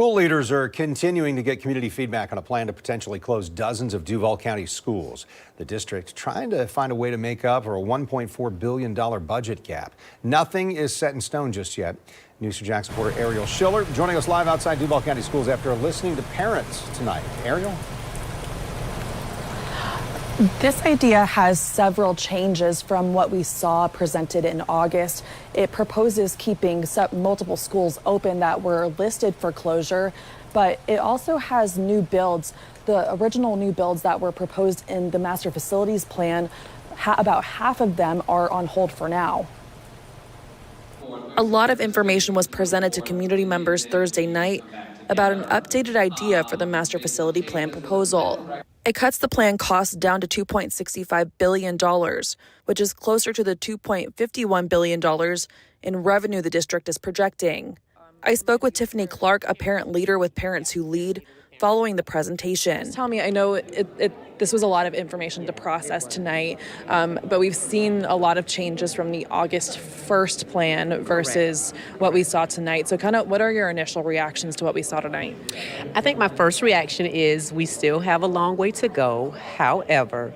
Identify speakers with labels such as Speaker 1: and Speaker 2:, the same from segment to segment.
Speaker 1: School leaders are continuing to get community feedback on a plan to potentially close dozens of Duval County schools. The district trying to find a way to make up for a $1.4 billion budget gap. Nothing is set in stone just yet. News4JAX reporter Ariel Schiller joining us live outside Duval County schools after listening to parents tonight. Ariel?
Speaker 2: This idea has several changes from what we saw presented in August. It proposes keeping multiple schools open that were listed for closure, but it also has new builds. The original new builds that were proposed in the master facilities plan, about half of them are on hold for now. A lot of information was presented to community members Thursday night about an updated idea for the master facility plan proposal. It cuts the plan costs down to $2.65 billion, which is closer to the $2.51 billion in revenue the district is projecting. I spoke with Tiffany Clark, a parent leader with Parents Who Lead, following the presentation. Tell me, I know this was a lot of information to process tonight, but we've seen a lot of changes from the August 1st plan versus what we saw tonight. So kind of what are your initial reactions to what we saw tonight?
Speaker 3: I think my first reaction is we still have a long way to go. However,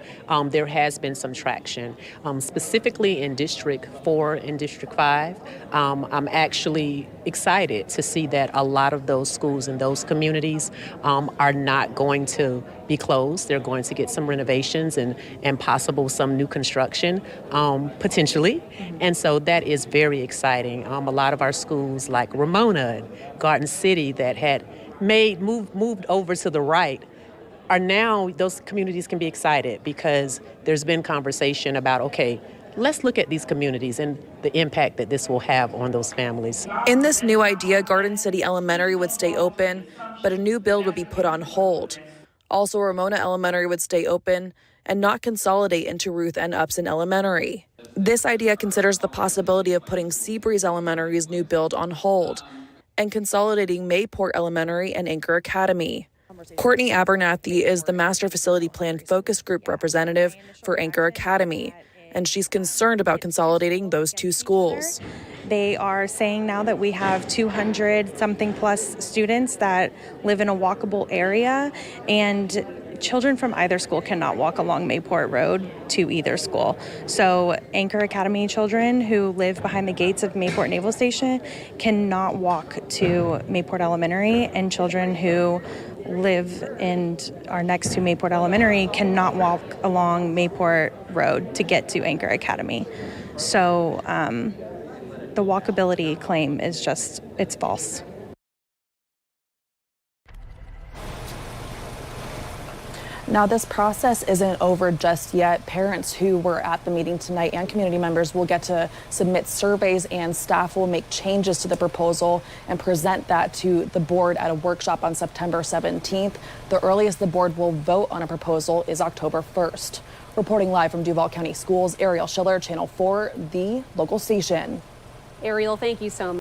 Speaker 3: there has been some traction, specifically in District 4 and District 5. I'm actually excited to see that a lot of those schools in those communities are not going to be closed. They're going to get some renovations and possible some new construction, potentially. And so that is very exciting. A lot of our schools like Ramona and Garden City that had moved over to the right are now, those communities can be excited because there's been conversation about, okay, let's look at these communities and the impact that this will have on those families.
Speaker 2: In this new idea, Garden City Elementary would stay open, but a new build would be put on hold. Also, Ramona Elementary would stay open and not consolidate into Ruth and Upson Elementary. This idea considers the possibility of putting Seabreeze Elementary's new build on hold and consolidating Mayport Elementary and Anchor Academy. Courtney Abernathy is the Master Facility Plan Focus Group representative for Anchor Academy, and she's concerned about consolidating those two schools.
Speaker 4: They are saying now that we have 200 something plus students that live in a walkable area, and children from either school cannot walk along Mayport Road to either school. So Anchor Academy children who live behind the gates of Mayport Naval Station cannot walk to Mayport Elementary, and children who live and are next to Mayport Elementary cannot walk along Mayport Road to get to Anchor Academy. So the walkability claim is just, it's false.
Speaker 2: Now, this process isn't over just yet. Parents who were at the meeting tonight and community members will get to submit surveys, and staff will make changes to the proposal and present that to the board at a workshop on September 17th. The earliest the board will vote on a proposal is October 1st. Reporting live from Duval County Schools, Ariel Schiller, Channel 4, the local station.
Speaker 5: Ariel, thank you so much.